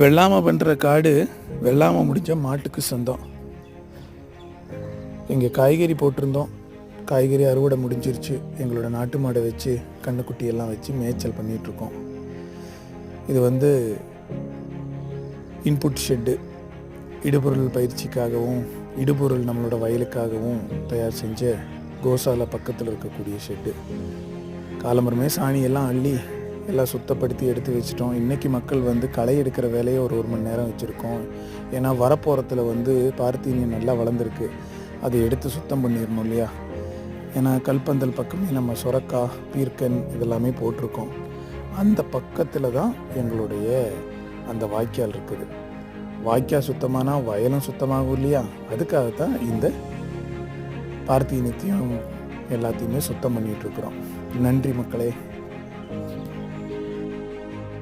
வெள்ளாமை பண்ணுற காடு வெள்ளாமை முடிஞ்ச மாட்டுக்கு சொந்தம். இங்கே காய்கறி போட்டிருந்தோம். காய்கறி அறுவடை முடிஞ்சிருச்சு. எங்களோட நாட்டு மாடை வச்சு கண்ணுக்குட்டியெல்லாம் வச்சு மேய்ச்சல் பண்ணிகிட்ருக்கோம். இது இன்புட் ஷெட்டு, இடுபொருள் பயிற்சிக்காகவும் இடுபொருள் நம்மளோட வயலுக்காகவும் தயார் செஞ்ச கோசாலை பக்கத்தில் இருக்கக்கூடிய ஷெட்டு. காலம்பரமே சாணியெல்லாம் அள்ளி எல்லாம் சுத்தப்படுத்தி எடுத்து வச்சிட்டோம். இன்றைக்கி மக்கள் களை எடுக்கிற வேலையை ஒரு மணி நேரம் வச்சுருக்கோம். ஏன்னா வரப்போகிறத்துல பார்த்தீனியம் நல்லா வளர்ந்துருக்கு. அதை எடுத்து சுத்தம் பண்ணிடணும் இல்லையா? ஏன்னா கல்பந்தல் பக்கமே நம்ம சுரக்காய், பீர்க்கன் இதெல்லாமே போட்டிருக்கோம். அந்த பக்கத்தில் தான் எங்களுடைய அந்த வாய்க்கால் இருக்குது. வாய்க்கால் சுத்தமானால் வயலும் சுத்தமாகும் இல்லையா? அதுக்காகத்தான் இந்த பார்த்தீனியத்தையும் எல்லாத்தையுமே சுத்தம் பண்ணிகிட்ருக்குறோம். நன்றி மக்களே.